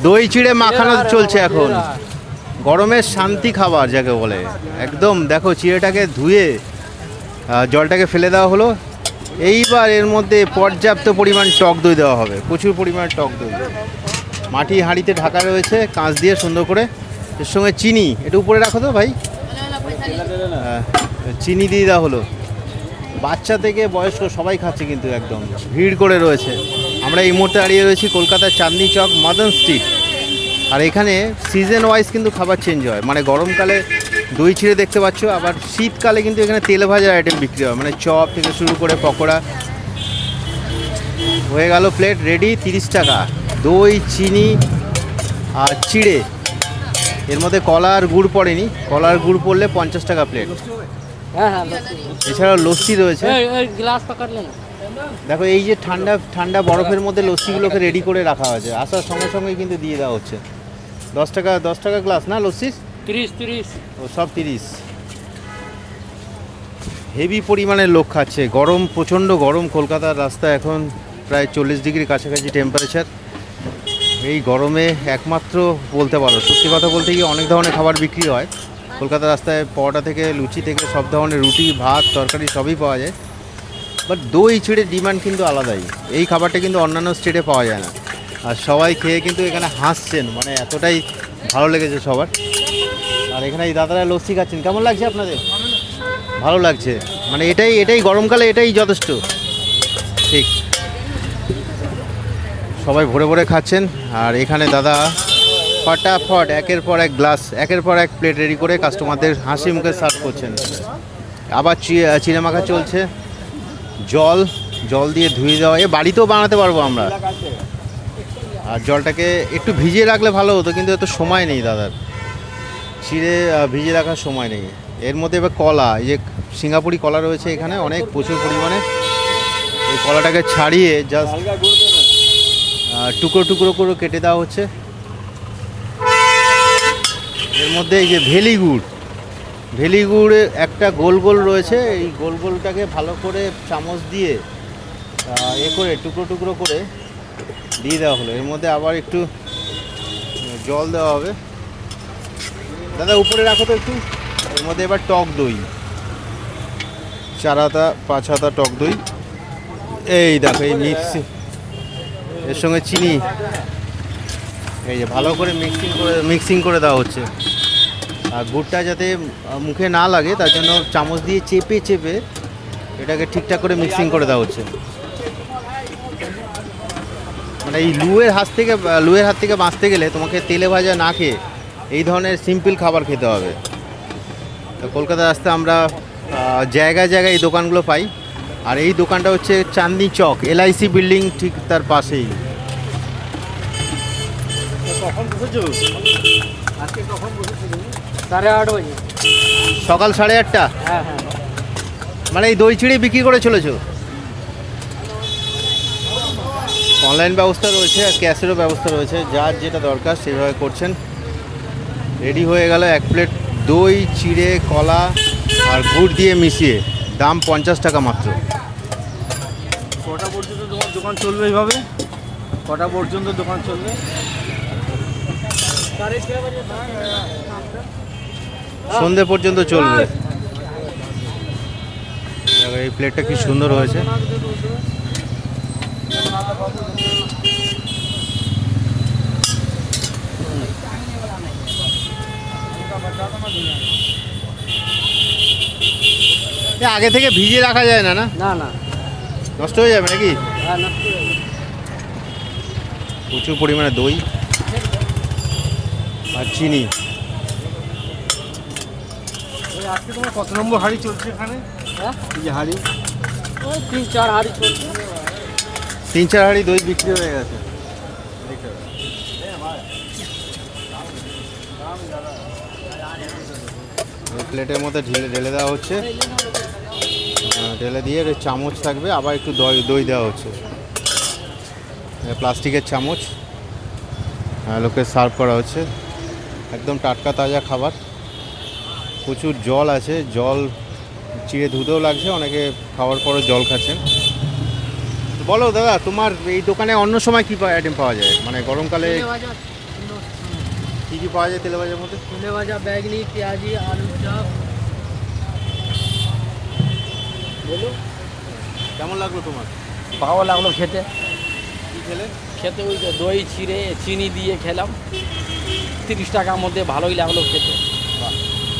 দই চিড়ে মাখানো চলছে এখন, গরমের শান্তি খাবার যাকে বলে। একদম দেখো চিড়েটাকে ধুয়ে জলটাকে ফেলে দেওয়া হলো। এইবার এর মধ্যে পর্যাপ্ত পরিমাণ টক দই দেওয়া হবে, প্রচুর পরিমাণ টক দই। মাটি হাঁড়িতে ঢাকা রয়েছে কাঁচ দিয়ে সুন্দর করে, এর সঙ্গে চিনি। এটা উপরে রাখো তো ভাই। চিনি দিয়ে দেওয়া হলো। বাচ্চা থেকে বয়স্ক সবাই খাচ্ছে কিন্তু, একদম ভিড় করে রয়েছে। আমরা এই মুহূর্তে দাঁড়িয়ে রয়েছি কলকাতার চাঁদনি চক মদন স্ট্রিট। আর এখানে সিজন ওয়াইজ কিন্তু খাবার চেঞ্জ হয়, মানে গরমকালে দই চিড়ে দেখতে পাচ্ছ, আবার শীতকালে কিন্তু এখানে তেল ভাজার আইটেম বিক্রি হয়, মানে চপ থেকে শুরু করে পকোড়া। হয়ে গেল প্লেট রেডি, 30 টাকা। দই, চিনি আর চিড়ে, এর মধ্যে কলা আর গুড় পড়েনি, কলার গুড় পড়লে 50 টাকা প্লেট। এছাড়াও লস্যি রয়েছে। দেখো এই যে ঠান্ডা ঠান্ডা বরফের মধ্যে লস্যিগুলোকে রেডি করে রাখা হয়েছে, আসার সঙ্গে সঙ্গে কিন্তু দিয়ে দেওয়া হচ্ছে। 10 টাকা গ্লাস না লস্যি? 30 ও সব 30। হেভি পরিমাণে লোক খাচ্ছে, গরম প্রচণ্ড গরম। কলকাতার রাস্তা এখন প্রায় 40 ডিগ্রি কাছাকাছি টেম্পারেচার। এই গরমে একমাত্র বলতে পারো, সত্যি কথা বলতে গিয়ে অনেক ধরনের খাবার বিক্রি হয় কলকাতা রাস্তায়, পরোটা থেকে লুচি থেকে সব ধরনের রুটি ভাত তরকারি সবই পাওয়া যায়। বাট দই চিড়ের ডিমান্ড কিন্তু আলাদাই, এই খাবারটা কিন্তু অন্যান্য স্টেটে পাওয়া যায় না। আর সবাই খেয়ে কিন্তু এখানে হাসছেন, মানে এতটাই ভালো লেগেছে সবার। আর এখানে এই দাদারা লস্যি খাচ্ছেন, কেমন লাগছে আপনাদের? ভালো লাগছে, মানে এটাই গরমকালে এটাই যথেষ্ট। ঠিক, সবাই ভরে ভরে খাচ্ছেন। আর এখানে দাদা ফটাফট একের পর এক গ্লাস, একের পর এক প্লেট রেডি করে কাস্টমারদের হাসি মুখে সার্ভ করছেন। আবার চিড়ে মাখা চলছে, জল দিয়ে ধুয়ে দেওয়া, এ বাড়িতেও বানাতে পারবো আমরা। আর জলটাকে একটু ভিজিয়ে রাখলে ভালো হতো, কিন্তু এত সময় নেই দাদার, চিড়ে ভিজিয়ে রাখার সময় নেই। এর মধ্যে এবার কলা, এই যে সিঙ্গাপুরি কলা রয়েছে এখানে অনেক প্রচুর পরিমাণে। এই কলাটাকে ছাড়িয়ে জাস্ট টুকরো টুকরো করে কেটে দেওয়া হচ্ছে। এর মধ্যে এই যে ভেলি গুড় একটা গোল গোল রয়েছে, এই গোল গোলটাকে ভালো করে চামচ দিয়ে করে টুকরো টুকরো করে দিয়ে দেওয়া হলো। এর মধ্যে আবার একটু জল দেওয়া হবে। দাদা উপরে রাখো তো একটু। এর মধ্যে এবার টক দই, 4 হাতা 5 হাতা টক দই। এই দেখো এই এর সঙ্গে চিনি, এই যে ভালো করে মিক্সিং করে দেওয়া হচ্ছে। আর গুড়টা যাতে মুখে না লাগে তার জন্য চামচ দিয়ে চেপে এটাকে ঠিকঠাক করে মিক্সিং করে দেওয়া হচ্ছে। মানে এই লুয়ের হাত থেকে বাঁচতে গেলে তোমাকে তেলে ভাজা না খেয়ে এই ধরনের সিম্পল খাবার খেতে হবে। তো কলকাতার রাস্তায় আমরা জায়গায় এই দোকানগুলো পাই। আর এই দোকানটা হচ্ছে চাঁদনি চক, LIC বিল্ডিং ঠিক তার পাশেই। কখন বসেছো? আজকে কখন বসেছো? 8:30 বাজে। সকাল 8:30? হ্যাঁ। মানে এই দই চিড়ে বিক্রি করে চলেছো? অনলাইন ব্যবস্থা রয়েছে আর ক্যাশেরও ব্যবস্থা রয়েছে, যার যেটা দরকার সেভাবে করছেন। রেডি হয়ে গেল 1 প্লেট দই চিড়ে, কলা আর গুড় দিয়ে মিশিয়ে, দাম 50 টাকা মাত্র। কটা পর্যন্ত তোমার দোকান চলবে এইভাবে? কটা পর্যন্ত দোকান চলবে? সন্ধে পর্যন্ত চলবে। এই প্লেটটা কি সুন্দর হয়েছে। আগে থেকে ভিজিয়ে রাখা যায় না? না, নষ্ট হয়ে যাবে নাকি? হ্যাঁ, নষ্ট হয়ে যাবে। প্রচুর পরিমাণে দই আর চিনি। আজকে তোমার কত নম্বর হাঁড়ি চলছে এখানে? হ্যাঁ, এই যে হাঁড়ি, ওই 3-4 হাঁড়ি চলছে। 3-4 হাঁড়ি দই বিক্রি হয়ে গেছে। প্লেটের মধ্যে ঢেলে দেওয়া হচ্ছে, ঢেলে দিয়ে চামচ থাকবে, আবার একটু দই দেওয়া হচ্ছে, প্লাস্টিকের চামচ। লোকে সার্ভ করা হচ্ছে, একদম টাটকা তাজা খাবার। প্রচুর জল আছে, জল চিড়ে ধুতেও লাগছে, অনেকে খাওয়ার পরও জল খাচ্ছেন। বলো দাদা, তোমার এই দোকানে অন্য সময় কী আইটেম পাওয়া যায়, মানে গরমকালে? কী কী পাওয়া যায় তেলে ভাজার মধ্যে? তেলে ভাজা, বেগনি, পেঁয়াজি, আলু চপ। বলো, কেমন লাগলো তোমার? ভালো লাগলো খেতে। কী খেলে? খেতে ওই যে দই চিড়ে চিনি দিয়ে খেলাম, 30 টাকার মধ্যে ভালোই লাগলো খেতে। বাহ।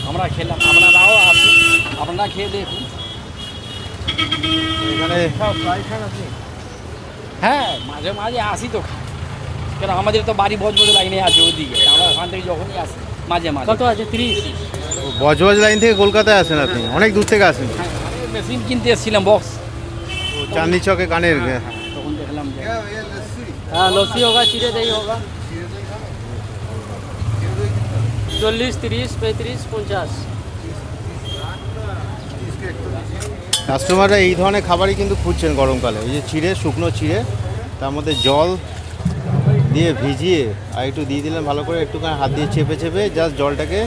আমরা খেলাম, আপনারাও আসুন, আপনারা খেয়ে দেখুন। এখানে প্রায় খান আপনি? হ্যাঁ, মাঝে মাঝে আসি তো খাই। কেন আমাদের তো বাড়ি বজবজ লাইনে আছে ওদিকে, আমরা ওখান থেকে যখনই আসি মাঝে মাঝে। কত আছে? 30। বজবজ লাইন থেকে কলকাতায় আসেন আপনি? অনেক দূর থেকে আসেন? হ্যাঁ, আমি মেশিন কিনতে এসেছিলাম বক্স, চাঁদনি চকে কানের তখন দেখলাম যে হ্যাঁ লস্যি হোগা, চিড়ে দই হোগা। 40, 30, 35, 50। কাস্টমাররা এই ধরনের খাবারই কিন্তু খুঁজছেন গরমকালে। এই যে চিড়ে, শুকনো চিড়ে, তার মধ্যে জল দিয়ে ভিজিয়ে আর একটু দিয়ে দিলেন ভালো করে, একটুখানি হাত দিয়ে চেপে চেপে জাস্ট জলটাকে